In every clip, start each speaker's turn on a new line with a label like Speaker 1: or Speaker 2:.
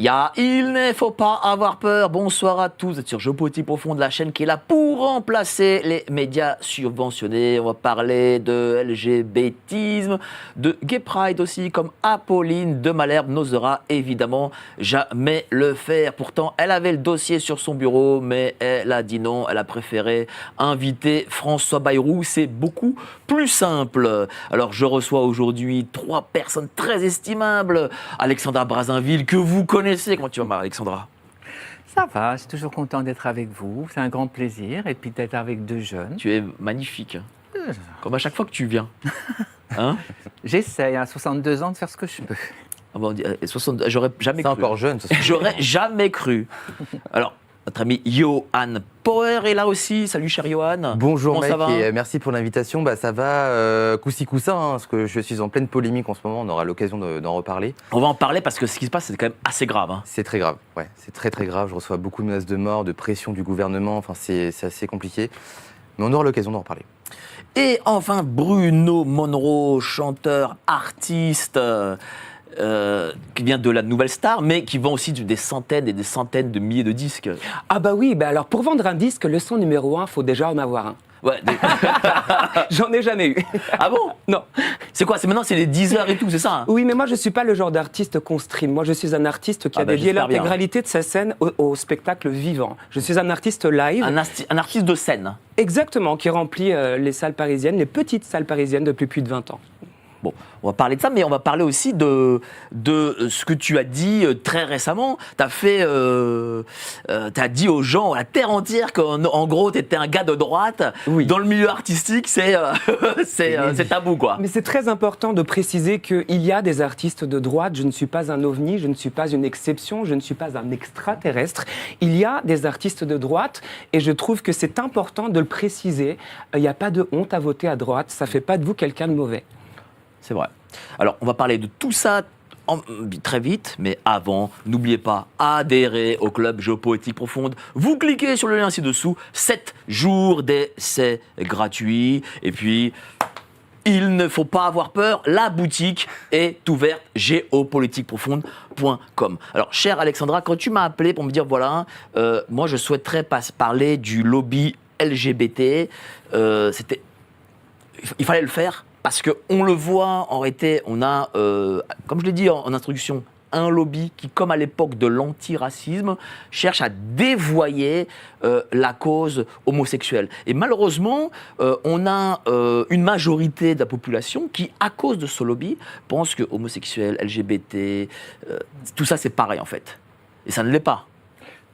Speaker 1: Il ne faut pas avoir peur. Bonsoir à tous. Vous êtes sur Géopolitique Profonde, la chaîne qui est là pour remplacer les médias subventionnés. On va parler de LGBTisme, de Gay Pride aussi, comme Apolline de Malherbe n'osera évidemment jamais le faire. Pourtant, elle avait le dossier sur son bureau, mais elle a dit non. Elle a préféré inviter François Bayrou. C'est beaucoup plus simple. Alors, je reçois aujourd'hui 3 personnes très estimables. Alexandra Brazinville, que vous connaissez. Comment tu vas, Alexandra ?
Speaker 2: Ça va, je suis toujours content d'être avec vous. C'est un grand plaisir. Et puis d'être avec 2 jeunes.
Speaker 1: Tu es magnifique. Comme à chaque fois que tu viens. Hein ?
Speaker 2: J'essaye à 62 ans de faire ce que je peux.
Speaker 1: Ah bon, 60, j'aurais jamais cru.
Speaker 3: C'est encore jeune.
Speaker 1: J'aurais jamais cru. Alors, notre ami Johan Power est là aussi. Salut, cher Johan.
Speaker 3: Bonjour,
Speaker 1: comment
Speaker 3: mec,
Speaker 1: ça va ?
Speaker 3: et merci pour l'invitation. Ça va coussi coussin, parce que je suis en pleine polémique en ce moment. On aura l'occasion d'en reparler.
Speaker 1: On va en parler parce que ce qui se passe, c'est quand même assez grave. Hein.
Speaker 3: C'est très grave, ouais. C'est très très grave. Je reçois beaucoup de menaces de mort, de pression du gouvernement. Enfin, c'est assez compliqué. Mais on aura l'occasion d'en reparler.
Speaker 1: Et enfin, Bruno Monroe, chanteur, artiste... qui vient de la Nouvelle Star, mais qui vend aussi des centaines et des centaines de milliers de disques.
Speaker 4: Ah bah oui, alors pour vendre un disque, le son numéro 1, il faut déjà en avoir un.
Speaker 1: Ouais.
Speaker 4: J'en ai jamais eu.
Speaker 1: Ah bon ?
Speaker 4: Non.
Speaker 1: C'est quoi ? Maintenant, c'est les 10 heures et tout, c'est ça ? Hein ?
Speaker 4: Oui, mais moi, je ne suis pas le genre d'artiste qu'on stream. Moi, je suis un artiste qui a dédié l'intégralité de sa scène au spectacle vivant. Je suis un artiste live.
Speaker 1: Un artiste de scène.
Speaker 4: Exactement, qui remplit les salles parisiennes, les petites salles parisiennes depuis plus de 20 ans.
Speaker 1: Bon, on va parler de ça, mais on va parler aussi de ce que tu as dit très récemment. Tu as dit aux gens, à la terre entière, qu'en gros, tu étais un gars de droite.
Speaker 4: Oui.
Speaker 1: Dans le milieu artistique, c'est tabou, quoi.
Speaker 4: Mais c'est très important de préciser qu'il y a des artistes de droite. Je ne suis pas un ovni, je ne suis pas une exception, je ne suis pas un extraterrestre. Il y a des artistes de droite et je trouve que c'est important de le préciser. Il n'y a pas de honte à voter à droite, ça ne fait pas de vous quelqu'un de mauvais.
Speaker 1: C'est vrai. Alors, on va parler de tout ça très vite, mais avant, n'oubliez pas, adhérez au club Géopolitique Profonde. Vous cliquez sur le lien ci-dessous, 7 jours d'essai gratuit. Et puis, il ne faut pas avoir peur, la boutique est ouverte, géopolitiqueprofonde.com. Alors, chère Alexandra, quand tu m'as appelé pour me dire, voilà, moi je souhaiterais parler du lobby LGBT, il fallait le faire. Parce qu'on le voit, en réalité, on a, comme je l'ai dit en introduction, un lobby qui, comme à l'époque de l'antiracisme, cherche à dévoyer la cause homosexuelle. Et malheureusement, on a une majorité de la population qui, à cause de ce lobby, pense que homosexuels, LGBT, tout ça c'est pareil en fait. Et ça ne l'est pas.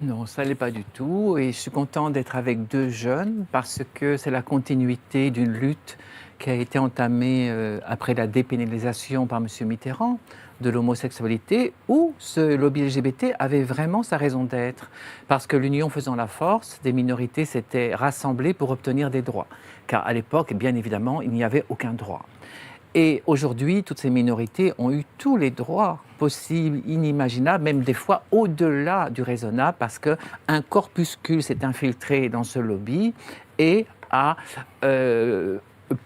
Speaker 2: Non, ça ne l'est pas du tout. Et je suis content d'être avec 2 jeunes parce que c'est la continuité d'une lutte qui a été entamée après la dépénalisation par M. Mitterrand de l'homosexualité, où ce lobby LGBT avait vraiment sa raison d'être. Parce que l'union faisant la force, des minorités s'étaient rassemblées pour obtenir des droits. Car à l'époque, bien évidemment, il n'y avait aucun droit. Et aujourd'hui, toutes ces minorités ont eu tous les droits possibles, inimaginables, même des fois au-delà du raisonnable, parce qu'un corpuscule s'est infiltré dans ce lobby et a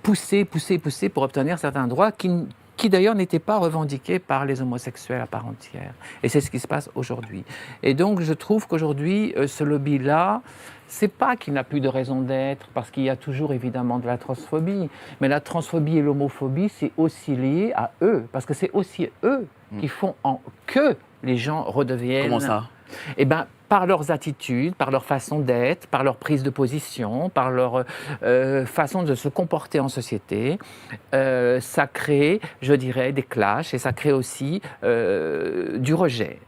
Speaker 2: poussé pour obtenir certains droits qui d'ailleurs n'étaient pas revendiqués par les homosexuels à part entière. Et c'est ce qui se passe aujourd'hui. Et donc je trouve qu'aujourd'hui, ce lobby-là, c'est pas qu'il n'a plus de raison d'être, parce qu'il y a toujours évidemment de la transphobie, mais la transphobie et l'homophobie, c'est aussi lié à eux, parce que c'est aussi eux qui font que les gens redeviennent...
Speaker 1: Comment ça ?
Speaker 2: Eh bien, par leurs attitudes, par leur façon d'être, par leur prise de position, par leur façon de se comporter en société, ça crée, je dirais, des clashs et ça crée aussi du rejet.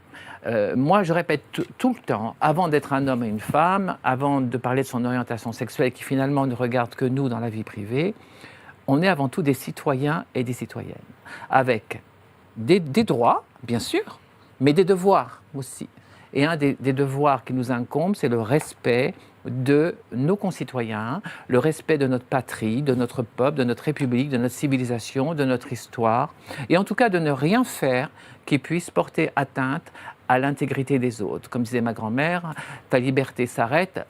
Speaker 2: Moi, je répète tout le temps, avant d'être un homme et une femme, avant de parler de son orientation sexuelle qui finalement ne regarde que nous dans la vie privée, on est avant tout des citoyens et des citoyennes, avec des droits, bien sûr, mais des devoirs aussi. Et un des devoirs qui nous incombe, c'est le respect de nos concitoyens, le respect de notre patrie, de notre peuple, de notre république, de notre civilisation, de notre histoire, et en tout cas de ne rien faire qui puisse porter atteinte à l'intégrité des autres. Comme disait ma grand-mère, ta liberté s'arrête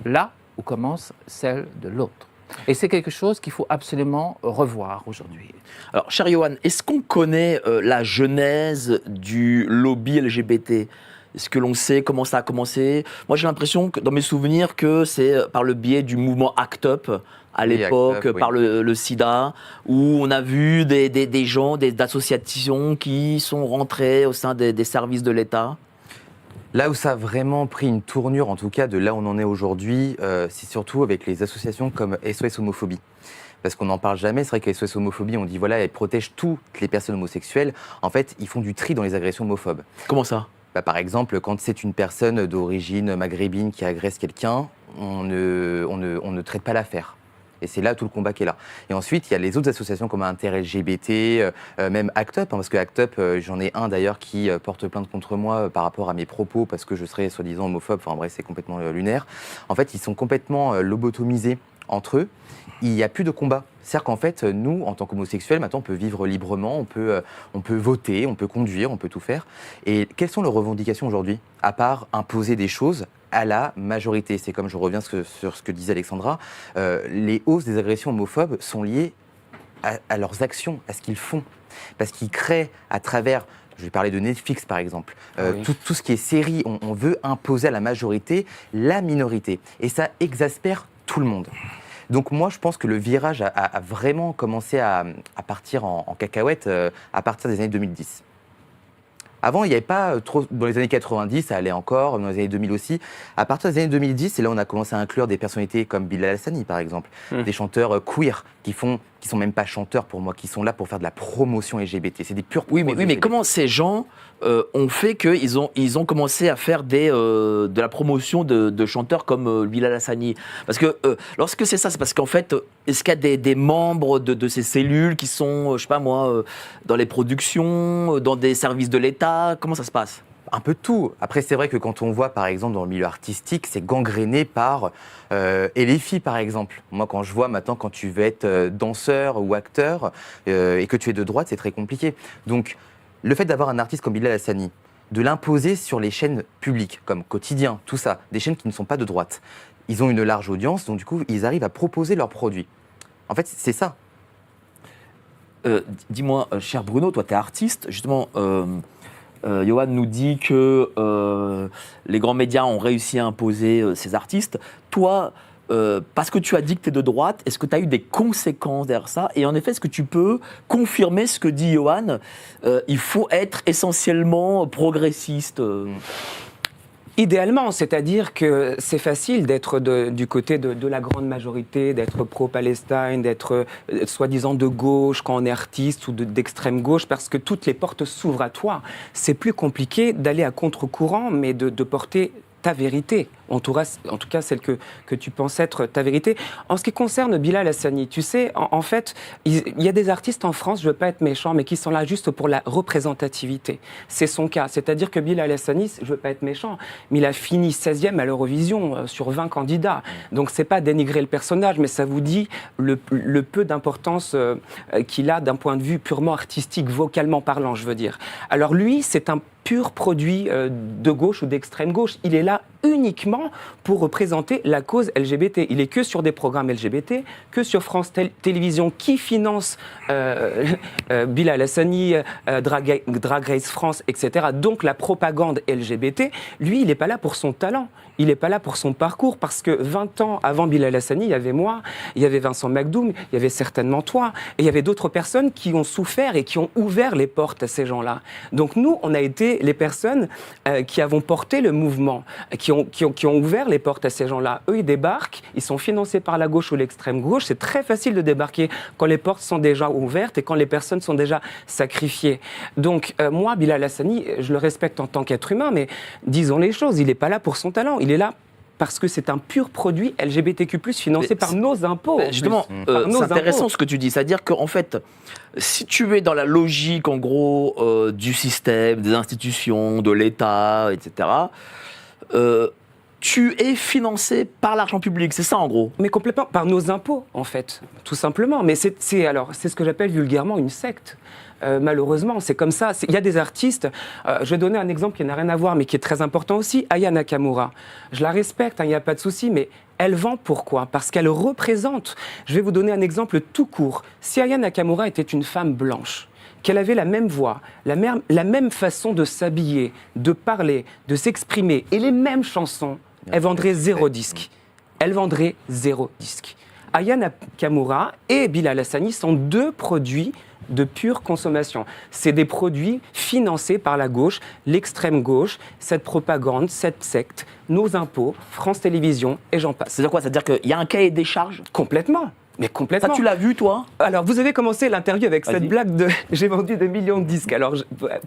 Speaker 2: là où commence celle de l'autre. Et c'est quelque chose qu'il faut absolument revoir aujourd'hui.
Speaker 1: Alors, cher Johan, est-ce qu'on connaît la genèse du lobby LGBT ? Est-ce que l'on sait comment ça a commencé ? Moi, j'ai l'impression, dans mes souvenirs, que c'est par le biais du mouvement ACT UP, à l'époque,
Speaker 3: ACT UP, oui.
Speaker 1: par le sida, où on a vu des gens, des associations qui sont rentrés au sein des services de l'État.
Speaker 3: Là où ça a vraiment pris une tournure, en tout cas de là où on en est aujourd'hui, c'est surtout avec les associations comme SOS Homophobie. Parce qu'on n'en parle jamais, c'est vrai que SOS Homophobie, on dit voilà, elle protège toutes les personnes homosexuelles. En fait, ils font du tri dans les agressions homophobes.
Speaker 1: Comment ça ?
Speaker 3: Par exemple, quand c'est une personne d'origine maghrébine qui agresse quelqu'un, on ne traite pas l'affaire. Et c'est là tout le combat qui est là. Et ensuite, il y a les autres associations comme Inter-LGBT, même ACT UP, parce que ACT UP, j'en ai un d'ailleurs qui porte plainte contre moi par rapport à mes propos parce que je serais soi-disant homophobe. Enfin bref, c'est complètement lunaire. En fait, ils sont complètement lobotomisés entre eux. Il n'y a plus de combat. C'est-à-dire qu'en fait, nous, en tant qu'homosexuels, maintenant, on peut vivre librement, on peut voter, on peut conduire, on peut tout faire. Et quelles sont leurs revendications aujourd'hui ? À part imposer des choses à la majorité. C'est comme je reviens sur ce que disait Alexandra, les hausses des agressions homophobes sont liées à leurs actions, à ce qu'ils font. Parce qu'ils créent à travers, je vais parler de Netflix par exemple, tout ce qui est série, on veut imposer à la majorité la minorité. Et ça exaspère tout le monde. Donc moi, je pense que le virage a vraiment commencé à partir en cacahuète à partir des années 2010. Avant, il n'y avait pas trop. Dans les années 90, ça allait encore, dans les années 2000 aussi. À partir des années 2010, c'est là où on a commencé à inclure des personnalités comme Bilal Hassani, par exemple, des chanteurs queer qui sont même pas chanteurs pour moi, qui sont là pour faire de la promotion LGBT. C'est des purs.
Speaker 1: Oui, mais comment ces gens ont fait qu'ils ont commencé à faire de la promotion de chanteurs comme Bilal Hassani ? Parce que lorsque c'est ça, c'est parce qu'en fait, est-ce qu'il y a des membres de ces cellules qui sont, je sais pas moi, dans les productions, dans des services de l'État ? Comment ça se passe ?
Speaker 3: Un peu de tout. Après, c'est vrai que quand on voit, par exemple, dans le milieu artistique, c'est gangréné par et les filles, par exemple. Moi, quand je vois maintenant, quand tu veux être danseur ou acteur et que tu es de droite, c'est très compliqué. Donc, le fait d'avoir un artiste comme Bilal Hassani, de l'imposer sur les chaînes publiques, comme Quotidien, tout ça, des chaînes qui ne sont pas de droite, ils ont une large audience, donc du coup, ils arrivent à proposer leurs produits. En fait, c'est ça.
Speaker 1: Dis-moi, cher Bruno, toi, tu es artiste, justement. Johan nous dit que les grands médias ont réussi à imposer ces artistes. Toi, parce que tu as dit que tu es de droite, est-ce que tu as eu des conséquences derrière ça ? Et en effet, est-ce que tu peux confirmer ce que dit Johan ? Il faut être essentiellement progressiste.
Speaker 4: Idéalement, c'est-à-dire que c'est facile d'être du côté de la grande majorité, d'être pro-Palestine, d'être soi-disant de gauche quand on est artiste ou d'extrême gauche, parce que toutes les portes s'ouvrent à toi. C'est plus compliqué d'aller à contre-courant, mais de porter ta vérité, en tout cas celle que tu penses être ta vérité. En ce qui concerne Bilal Hassani, tu sais, en fait, il y a des artistes en France, je ne veux pas être méchant, mais qui sont là juste pour la représentativité. C'est son cas. C'est-à-dire que Bilal Hassani, je ne veux pas être méchant, mais il a fini 16e à l'Eurovision sur 20 candidats. Donc, ce n'est pas dénigrer le personnage, mais ça vous dit le peu d'importance qu'il a d'un point de vue purement artistique, vocalement parlant, je veux dire. Alors lui, c'est un pur produit de gauche ou d'extrême gauche. Il est là uniquement pour représenter la cause LGBT. Il est que sur des programmes LGBT, que sur France Télévisions qui finance Bilal Hassani, Drag Race France, etc. Donc la propagande LGBT, lui, il n'est pas là pour son talent. Il n'est pas là pour son parcours, parce que 20 ans avant Bilal Hassani, il y avait moi, il y avait Vincent Macdoum, il y avait certainement toi, et il y avait d'autres personnes qui ont souffert et qui ont ouvert les portes à ces gens-là. Donc nous, on a été les personnes qui avons porté le mouvement, qui ont ouvert les portes à ces gens-là. Eux, ils débarquent, ils sont financés par la gauche ou l'extrême gauche. C'est très facile de débarquer quand les portes sont déjà ouvertes et quand les personnes sont déjà sacrifiées. Donc moi, Bilal Hassani, je le respecte en tant qu'être humain, mais disons les choses, il n'est pas là pour son talent. Il est là parce que c'est un pur produit LGBTQ+, financé par nos impôts.
Speaker 1: Justement, c'est intéressant ce que tu dis. C'est-à-dire qu'en fait, si tu es dans la logique, en gros, du système, des institutions, de l'État, etc., tu es financé par l'argent public, c'est ça en gros.
Speaker 4: Mais complètement, par nos impôts, en fait, tout simplement. Mais c'est ce que j'appelle vulgairement une secte. Malheureusement, c'est comme ça. Il y a des artistes, je vais donner un exemple qui n'a rien à voir, mais qui est très important aussi, Aya Nakamura. Je la respecte, il n'y a pas de souci, mais elle vend pourquoi? Parce qu'elle représente. Je vais vous donner un exemple tout court. Si Aya Nakamura était une femme blanche, qu'elle avait la même voix, la même façon de s'habiller, de parler, de s'exprimer, et les mêmes chansons, elle vendrait 0 disque. Elle vendrait 0 disque. Aya Nakamura et Bilal Hassani sont 2 produits de pure consommation. C'est des produits financés par la gauche, l'extrême gauche, cette propagande, cette secte, nos impôts, France Télévisions, et j'en passe.
Speaker 1: C'est-à-dire quoi? C'est-à-dire qu'il y a un cahier des charges?
Speaker 4: Complètement. Mais complètement.
Speaker 1: Ça, tu l'as vu, toi?
Speaker 4: Alors, vous avez commencé l'interview avec
Speaker 1: Vas-y.
Speaker 4: cette blague de « j'ai vendu des millions de disques ». Alors,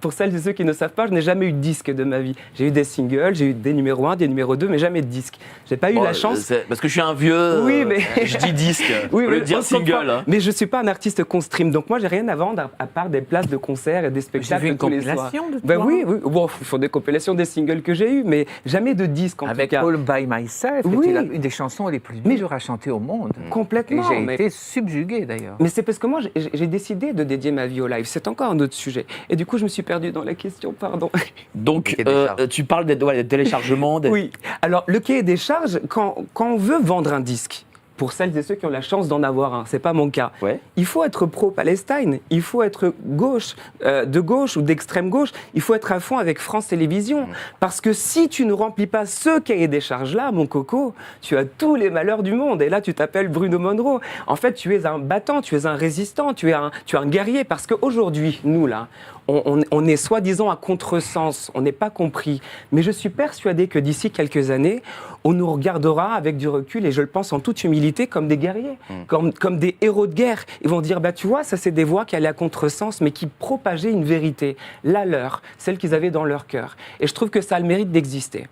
Speaker 4: pour celles et ceux qui ne savent pas, je n'ai jamais eu de disque de ma vie. J'ai eu des singles, j'ai eu des numéros 1, des numéros 2, mais jamais de disque. J'ai pas eu la chance.
Speaker 1: Parce que je suis un vieux.
Speaker 4: Oui, mais-
Speaker 1: Je dis disque.
Speaker 4: Oui,
Speaker 1: au lieu
Speaker 4: mais
Speaker 1: de dire
Speaker 4: on se comprend.
Speaker 1: single. Hein.
Speaker 4: Mais je ne suis pas un artiste qu'on stream, donc moi, j'ai rien à vendre à part des places de concert et des
Speaker 2: J'ai
Speaker 4: spectacles
Speaker 2: vu une
Speaker 4: tous les soirs.
Speaker 2: compilation de
Speaker 4: Ben
Speaker 2: toi.
Speaker 4: oui, oui. Bon, il faut des compilations des singles que j'ai eus, mais jamais de disque en
Speaker 2: Avec
Speaker 4: tout cas.
Speaker 2: All By Myself,
Speaker 4: Oui.
Speaker 2: qui est une des chansons les plus dures à chanter au monde.
Speaker 4: Complètement.
Speaker 2: Et j'ai
Speaker 4: mais-
Speaker 2: été subjugué d'ailleurs.
Speaker 4: Mais c'est parce que moi, j'ai décidé de dédier ma vie au live. C'est encore un autre sujet. Et du coup, je me suis perdu dans la question, pardon.
Speaker 1: Donc,
Speaker 3: Le cahier des charges.
Speaker 1: tu parles des téléchargements.
Speaker 4: Oui. Alors, le cahier des charges, quand on veut vendre un disque, pour celles et ceux qui ont la chance d'en avoir un, c'est pas mon cas.
Speaker 1: Ouais.
Speaker 4: Il faut être pro-Palestine, il faut être gauche, de gauche ou d'extrême gauche, il faut être à fond avec France Télévisions. Parce que si tu ne remplis pas ce cahier des charges-là, mon coco, tu as tous les malheurs du monde. Et là, tu t'appelles Bruno Monroe. En fait, tu es un battant, tu es un résistant, tu es un guerrier. Parce qu'aujourd'hui, nous, là, on est soi-disant à contresens, on n'est pas compris. Mais je suis persuadé que d'ici quelques années, on nous regardera avec du recul, et je le pense en toute humilité, comme des guerriers, comme des héros de guerre. Ils vont dire, bah, tu vois, ça c'est des voix qui allaient à contresens, mais qui propageaient une vérité, la leur, celle qu'ils avaient dans leur cœur. Et je trouve que ça a le mérite d'exister.